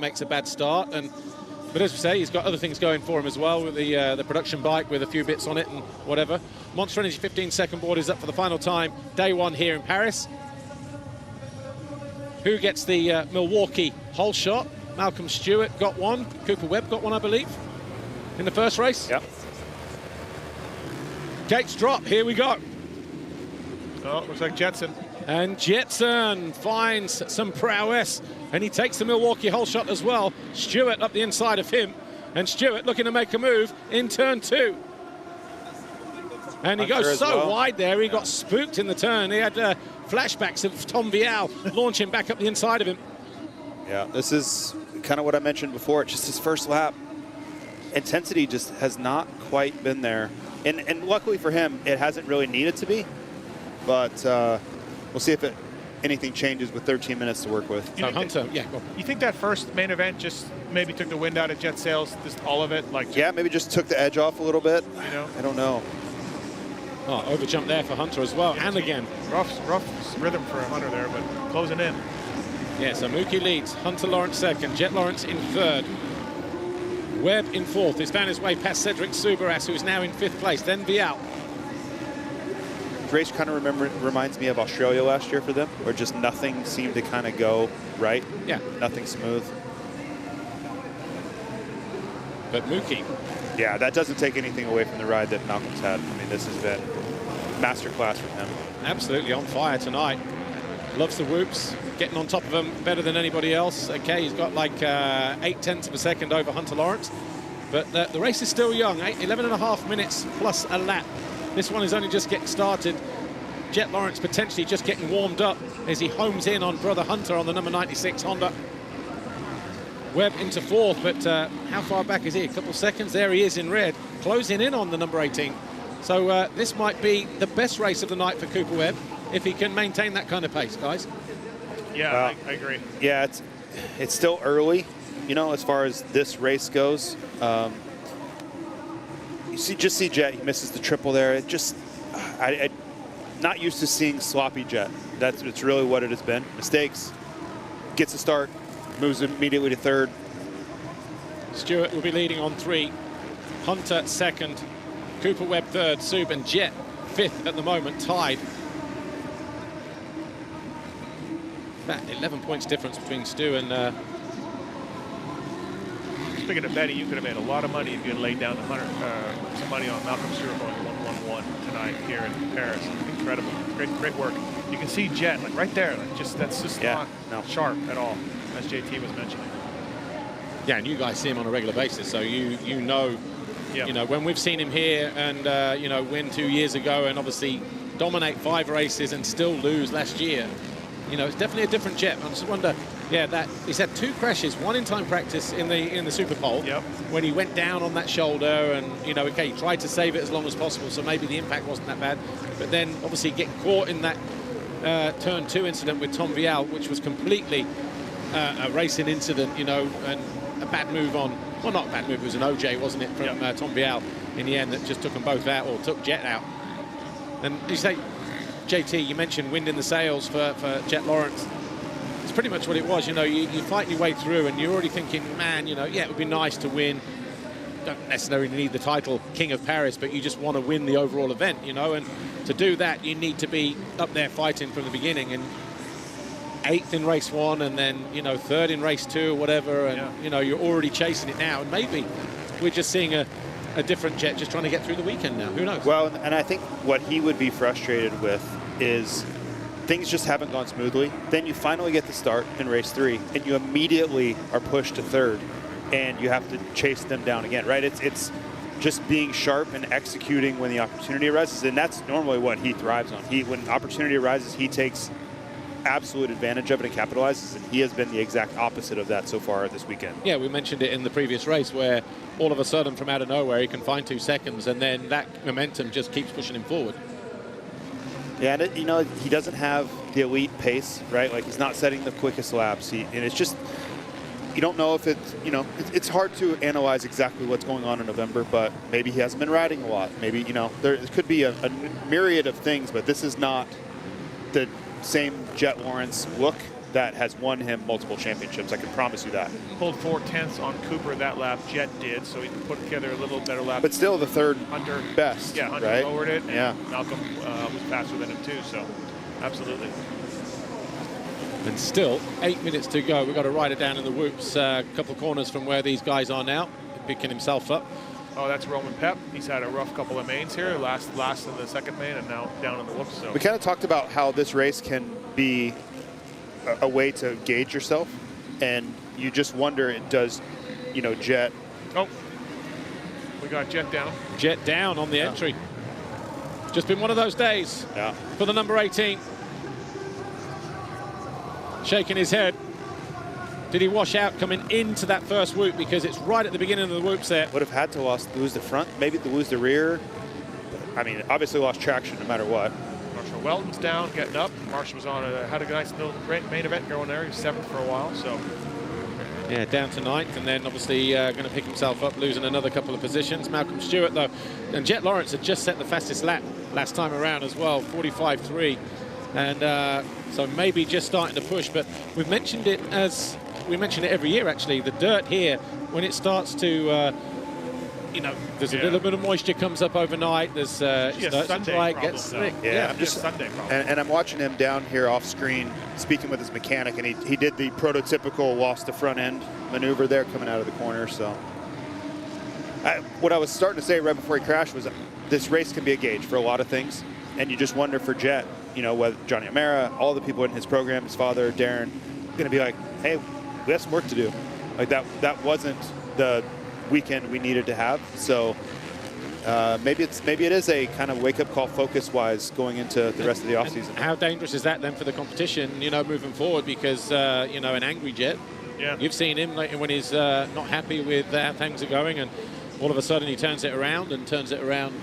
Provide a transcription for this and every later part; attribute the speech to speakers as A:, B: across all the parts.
A: makes a bad start. But as we say, he's got other things going for him as well with the production bike with a few bits on it and whatever. Monster Energy 15-second board is up for the final time. Day one here in Paris. Who gets the Milwaukee hole shot? Malcolm Stewart got one. Cooper Webb got one, I believe, in the first race.
B: Yep.
A: Gates drop. Here we go.
C: Oh, looks like Jetson.
A: And Jetson finds some prowess, and he takes the Milwaukee hole shot as well. Stewart up the inside of him, and Stewart looking to make a move in turn 2. And he goes so wide there, he got spooked in the turn. He had flashbacks of Tom Vial launching back up the inside of him.
B: Yeah, this is kind of what I mentioned before. Just his first lap, intensity just has not quite been there. And luckily for him, it hasn't really needed to be. But we'll see if anything changes with 13 minutes to work with.
A: Hunter, yeah. Go on.
C: You think that first main event just maybe took the wind out of Jet sails, just all of it? Like,
B: yeah, maybe just took the edge off a little bit.
C: You know?
B: I don't know.
A: Oh, overjump there for Hunter as well, and again.
C: Rough rhythm for Hunter there, but closing in.
A: Yeah, so Mookie leads, Hunter Lawrence second, Jet Lawrence in third. Webb in fourth. He's found his way past Cedric Subaras, who is now in 5th place. Then Vial.
B: The race kind of reminds me of Australia last year for them, where just nothing seemed to kind of go right.
A: Yeah.
B: Nothing smooth.
A: But Mookie.
B: Yeah, that doesn't take anything away from the ride that Malcolm's had. I mean, this has been masterclass from him.
A: Absolutely on fire tonight. Loves the whoops, getting on top of him better than anybody else. Okay, he's got like 0.8 of a second over Hunter Lawrence. But the race is still young, 11.5 minutes plus a lap. This one is only just getting started. Jet Lawrence potentially just getting warmed up as he homes in on brother Hunter on the number 96 Honda. Webb into 4th, but how far back is he? A couple seconds. There he is in red, closing in on the number 18. So this might be the best race of the night for Cooper Webb if he can maintain that kind of pace, guys.
C: Yeah, I agree.
B: Yeah, it's still early, you know, as far as this race goes. You see Jet, he misses the triple there. It just, I'm not used to seeing sloppy Jet. It's really what it has been. Mistakes, gets a start, moves immediately to 3rd.
A: Stewart will be leading on 3. Hunter 2nd. Cooper Webb 3rd. Sub and Jet 5th at the moment, tied. About 11 points difference between Stu and...
C: Speaking of betting, you could have made a lot of money if you had laid down some money on Malcolm Stewart going 1-1-1 tonight here in Paris. Incredible. Great work. You can see Jet, like right there. Like that's just not sharp at all, as JT was mentioning.
A: Yeah, and you guys see him on a regular basis, so you know, you know, when we've seen him here and, you know, win 2 years ago and obviously dominate 5 races and still lose last year, you know, it's definitely a different Jet. I just wonder, yeah, that he's had 2 crashes, one in time practice in the Super Bowl, when he went down on that shoulder and, you know, okay, he tried to save it as long as possible, so maybe the impact wasn't that bad. But then obviously getting caught in that turn 2 incident with Tom Vial, which was completely a racing incident, you know, and a bad move on, well, not a bad move, it was an OJ, wasn't it, from Tom Vial in the end that just took them both out, or took Jet out. And you say, JT, you mentioned wind in the sails for Jet Lawrence. It's pretty much what it was, you know, you fight your way through and you're already thinking, man, you know, yeah, it would be nice to win. Don't necessarily need the title King of Paris, but you just want to win the overall event, you know, and to do that, you need to be up there fighting from the beginning. And 8th in race 1 and then, you know, 3rd in race 2 or whatever, and, you know, you're already chasing it now. And maybe we're just seeing a different Jet just trying to get through the weekend now. Who knows?
B: Well, and I think what he would be frustrated with is things just haven't gone smoothly. Then you finally get the start in race 3 and you immediately are pushed to 3rd and you have to chase them down again, right? It's just being sharp and executing when the opportunity arises, and that's normally what he thrives on. When opportunity arises, he takes absolute advantage of it and capitalizes, and he has been the exact opposite of that so far this weekend.
A: Yeah, we mentioned it in the previous race where all of a sudden from out of nowhere he can find 2 seconds and then that momentum just keeps pushing him forward.
B: Yeah, and you know, he doesn't have the elite pace, right? Like, he's not setting the quickest laps. And it's just, you don't know if it's, you know, it's hard to analyze exactly what's going on in November, but maybe he hasn't been riding a lot. Maybe, you know, there could be a myriad of things, but this is not the same Jet Lawrence look that has won him multiple championships. I can promise you that.
C: Pulled 4/10 on Cooper that lap. Jet did, so he put together a little better lap.
B: But still the third
C: Hunter
B: best.
C: Yeah, Hunter
B: right?
C: lowered it. And
B: yeah.
C: Malcolm was faster than him too. So, absolutely.
A: And still 8 minutes to go. We've got to ride it down in the whoops. A couple of corners from where these guys are now, picking himself up.
C: Oh, that's Roman Pep. He's had a rough couple of mains here. Last in the second main, and now down in the whoops. So
B: we kind of talked about how this race can be a way to gauge yourself, and you just wonder, does, you know, Jet.
C: Oh, we got Jet down.
A: Jet down on the entry. Just been one of those days for the number 18. Shaking his head. Did he wash out coming into that first whoop? Because it's right at the beginning of the whoops there.
B: Would have had to lose the front, maybe to lose the rear. I mean, obviously lost traction no matter what.
C: Marshall Welton's down, getting up. Marshall was on had a nice little main event going there. He was 7th for a while, so.
A: Yeah, down to 9th, and then obviously going to pick himself up, losing another couple of positions. Malcolm Stewart, though, and Jet Lawrence had just set the fastest lap last time around as well, 45.3. And so maybe just starting to push, but we've mentioned it as we mention it every year, actually. The dirt here, when it starts to, you know, there's a little bit of moisture comes up overnight. There's gets slick.
B: Yeah, just
C: Sunday problem.
B: And I'm watching him down here off screen, speaking with his mechanic, and he did the prototypical lost the front end maneuver there coming out of the corner. So what I was starting to say right before he crashed was this race can be a gauge for a lot of things, and you just wonder for Jet, you know, whether Johnny O'Mara, all the people in his program, his father, Darren, going to be like, hey, we have some work to do. Like that wasn't the weekend we needed to have. So maybe it is a kind of wake-up call focus-wise going into the rest of the offseason.
A: How dangerous is that then for the competition, you know, moving forward? Because, you know, an angry Jet, you've seen him like, when he's not happy with how things are going, and all of a sudden he turns it around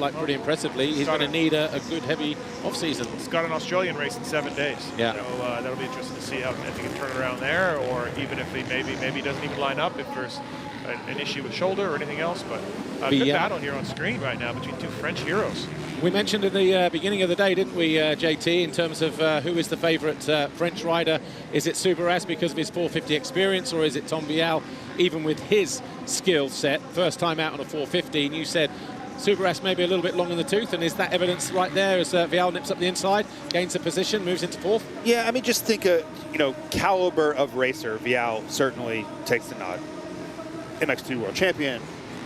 A: like pretty impressively. He's going to need a good heavy off-season.
C: He's got an Australian race in 7 days.
A: Yeah.
C: So that'll be interesting to see if he can turn it around there, or even if he maybe he doesn't even line up if there's an issue with shoulder or anything else. But good battle here on screen right now between two French heroes.
A: We mentioned at the beginning of the day, didn't we, JT, in terms of who is the favourite French rider? Is it Supercross because of his 450 experience, or is it Tom Vial, even with his skill set, first time out on a 450? And you said Supercross maybe a little bit long in the tooth, and is that evidence right there as Vial nips up the inside, gains a position, moves into 4th?
B: Yeah, I mean, just think, you know, caliber of racer, Vial certainly takes the nod. MX2 world champion,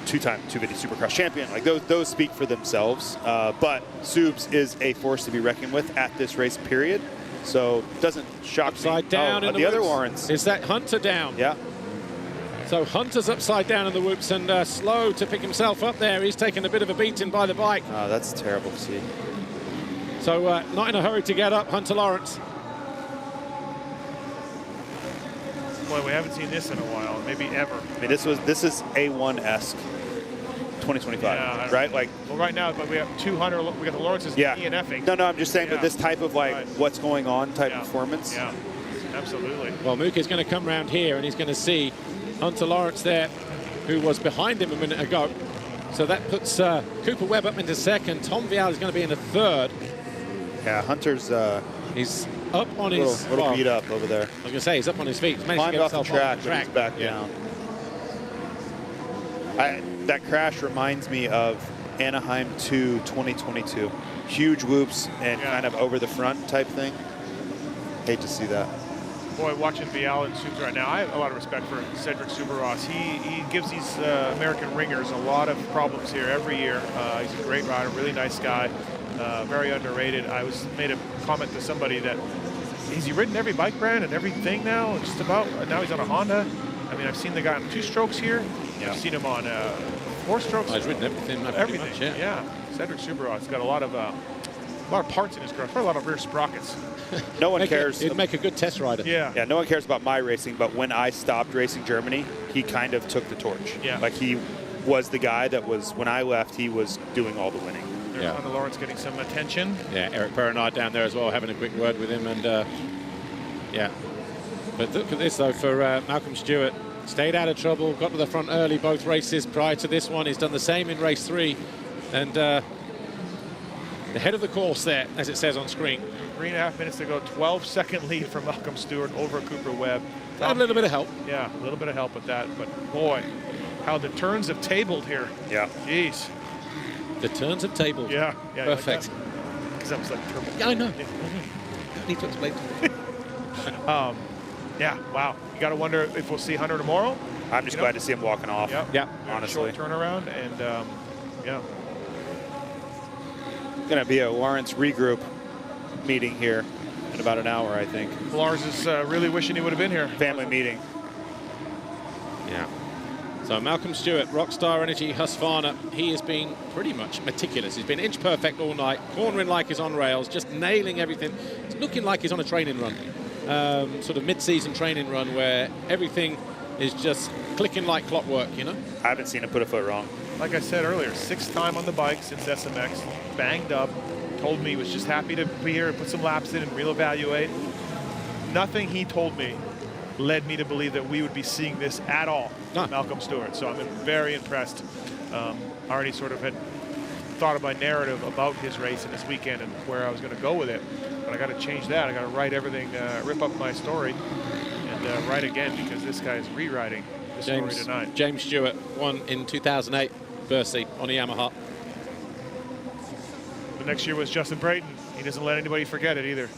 B: 2-time 250 Supercross champion. Like those speak for themselves. But Subs is a force to be reckoned with at this race period. So doesn't shock
A: upside
B: me.
A: down in
B: the other Warrens.
A: Is that Hunter down?
B: Yeah.
A: So Hunter's upside down in the whoops and slow to pick himself up there. He's taken a bit of a beating by the bike.
B: Oh, that's terrible to see.
A: So not in a hurry to get up, Hunter Lawrence.
C: Boy, we haven't seen this in a while, maybe ever.
B: I mean, this is A1-esque 2025, right? Like,
C: well, right now, but we have 200. We got the Lawrence's DNFing.
B: No, I'm just saying, but this type of like what's going on type performance.
C: Yeah, absolutely.
A: Well, Mook is going to come around here and he's going to see Hunter Lawrence there, who was behind him a minute ago. So that puts Cooper Webb up into 2nd. Tom Vial is going to be in a 3rd.
B: Yeah, Hunter's
A: he's up on
B: his little beat up over there.
A: I was going to say he's up on his feet. He's
B: climbed off the track, but he's back down. That crash reminds me of Anaheim 2 2022. Huge whoops and kind of over the front type thing. Hate to see that.
C: Boy, watching Vial and Subs right now, I have a lot of respect for Cedric Supercross. He gives these American ringers a lot of problems here every year. He's a great rider, really nice guy, very underrated. I made a comment to somebody that has he ridden every bike brand and everything now? Just about. Now he's on a Honda. I mean, I've seen the guy on 2-strokes here. I've seen him on 4-strokes.
A: He's ridden everything.
C: Everything.
A: Much,
C: yeah. Cedric Supercross got a lot of parts in his car. Probably a lot of rear sprockets.
B: No one cares.
A: It'd make a good test rider.
B: Yeah, no one cares about my racing, but when I stopped racing Germany, he kind of took the torch.
C: Yeah.
B: Like he was the guy that was, when I left, he was doing all the winning.
C: There's Hunter Lawrence getting some attention.
A: Yeah, Eric Perronard down there as well, having a quick word with him. And yeah. But look at this, though, for Malcolm Stewart. Stayed out of trouble, got to the front early both races prior to this one. He's done the same in race 3. And the head of the course there, as it says on screen.
C: 3.5 minutes to go. 12-second lead for Malcolm Stewart over Cooper Webb.
A: Had a little bit of help.
C: Yeah, a little bit of help with that. But boy, how the turns have tabled here.
B: Yeah.
C: Jeez.
A: The turns have tabled.
C: Yeah.
A: Perfect.
C: Because that was like turbo.
A: Yeah, I know. Don't need to explain.
C: Yeah, wow. You got to wonder if we'll see Hunter tomorrow.
B: I'm just glad to see him walking off.
C: Yep.
A: Yeah.
B: Honestly.
C: Short turnaround, and yeah.
B: Going to be a Lawrence regroup meeting here in about an hour, I think.
C: Lars is really wishing he would have been here.
B: Family meeting.
A: Yeah. So Malcolm Stewart, Rockstar Energy Husqvarna, he has been pretty much meticulous. He's been inch perfect all night, cornering like he's on rails, just nailing everything. It's looking like he's on a training run, sort of mid-season training run where everything is just clicking like clockwork, you know?
B: I haven't seen him put a foot wrong.
C: Like I said earlier, 6th time on the bike since SMX, banged up, told me he was just happy to be here and put some laps in and reevaluate. Nothing he told me led me to believe that we would be seeing this at all, Malcolm Stewart. So I'm very impressed. Already sort of had thought of my narrative about his race and his weekend and where I was going to go with it. But I got to change that. I got to write everything, rip up my story and write again, because this guy is rewriting the story tonight.
A: James Stewart won in 2008, Bercy on a Yamaha.
C: The next year was Justin Brayton. He doesn't let anybody forget it either.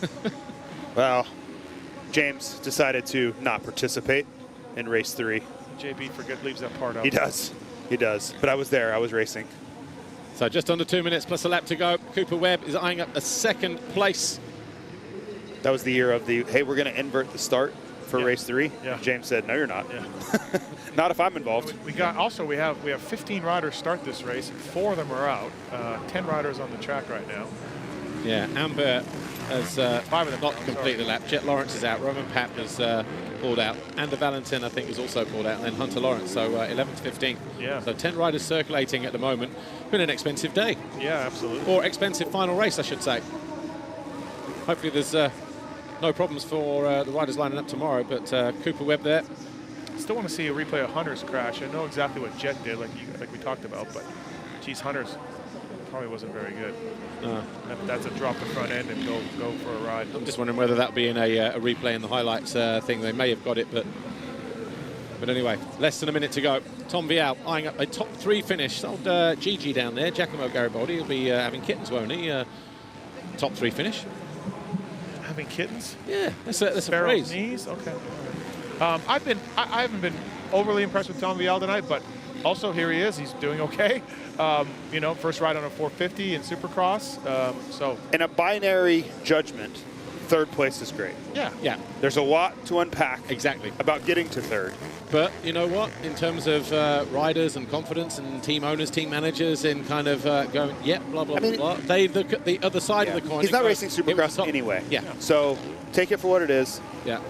B: Well, James decided to not participate in race 3.
C: JB leaves that part out.
B: He does. He does. But I was there. I was racing.
A: So just under 2 minutes plus a lap to go. Cooper Webb is eyeing up a 2nd place.
B: That was the year of the, hey, we're going to invert the start for race 3.
C: Yeah.
B: James said, no, you're not.
C: Yeah.
B: Not if I'm involved.
C: We have 15 riders start this race. 4 of them are out. 10 riders on the track right now.
A: Yeah, Amber has
C: 5 of them
A: not completed the lap. Jet Lawrence is out. Roman Papp has pulled out. Ander Valentin, I think, is also pulled out. And then Hunter Lawrence, so 11th, 15th.
C: Yeah.
A: So 10 riders circulating at the moment. Been an expensive day.
C: Yeah, absolutely.
A: Or expensive final race, I should say. Hopefully there's no problems for the riders lining up tomorrow, but Cooper Webb there.
C: Still want to see a replay of Hunter's crash. I know exactly what Jet did, like we talked about, but geez, Hunter's probably wasn't very good. That's a drop the front end and go for a ride.
A: I'm just wondering whether that'll be in a replay in the highlights thing. They may have got it, but anyway, less than a minute to go. Tom Vial eyeing up a top 3 finish. Old Gigi down there, Giacomo Garibaldi, will be having kittens, won't he? Top 3 finish.
C: Having kittens?
A: Yeah, that's a phrase.
C: Knees? Okay. I haven't been overly impressed with Tom Vial tonight, but also here he is. He's doing okay. You know, first ride on a 450 in Supercross. So
B: in a binary judgment, 3rd place is great.
A: Yeah.
B: There's a lot to unpack.
A: Exactly.
B: About getting to 3rd.
A: But you know what? In terms of riders and confidence and team owners, team managers, in kind of going, blah, blah, blah. They look at the other side of the coin.
B: He's not racing Supercross anyway.
A: Yeah.
B: So take it for what it is.
A: Yeah.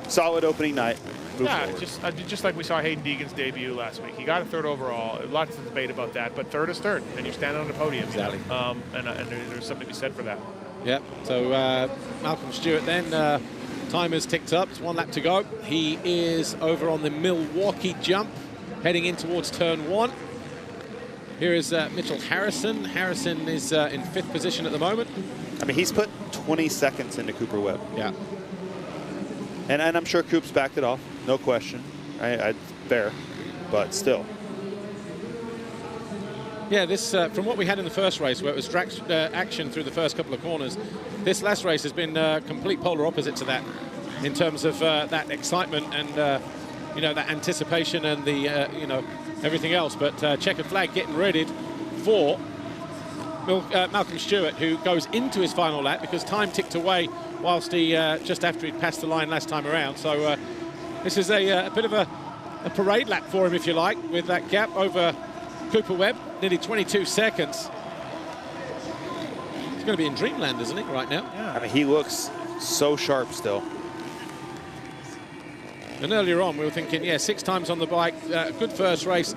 B: Solid opening night.
C: Just like we saw Hayden Deegan's debut last week. He got a 3rd overall. Lots of debate about that, but 3rd is 3rd, and you're standing on the podium.
A: Exactly.
C: You know? And there's something to be said for that.
A: Yeah. So Malcolm Stewart then. Time has ticked up. It's 1 lap to go. He is over on the Milwaukee jump, heading in towards turn 1. Here is Mitchell Harrison. Harrison is in 5th position at the moment.
B: I mean, he's put 20 seconds into Cooper Webb.
A: Yeah.
B: And I'm sure Coop's backed it off, no question. Fair, but still.
A: Yeah, this from what we had in the first race, where it was action through the first couple of corners, this last race has been complete polar opposite to that in terms of that excitement and you know, that anticipation and the you know, everything else. But checkered flag getting readied for Malcolm Stewart, who goes into his final lap because time ticked away whilst he just after he'd passed the line last time around. So this is a bit of a parade lap for him, if you like, with that gap over Cooper Webb, nearly 22 seconds. He's going to be in dreamland, isn't he, right now?
C: Yeah.
B: I mean, he looks so sharp still.
A: And earlier on, we were thinking, yeah, 6 times on the bike, good first race.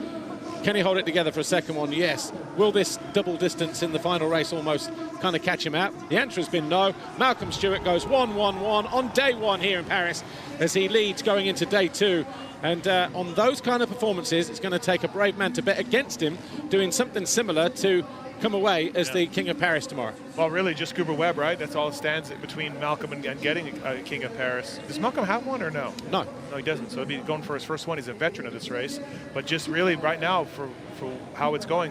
A: Can he hold it together for a second one? Yes. Will this double distance in the final race almost kind of catch him out? The answer has been no. Malcolm Stewart goes 1-1-1 on day 1 here in Paris as he leads going into day 2. And on those kind of performances, it's going to take a brave man to bet against him, doing something similar to come away as the King of Paris tomorrow?
C: Well, really, just Cooper Webb, right? That's all that stands between Malcolm and getting a King of Paris. Does Malcolm have one or no?
A: No.
C: No, he doesn't. So he'll be going for his first one. He's a veteran of this race. But just really right now, for how it's going,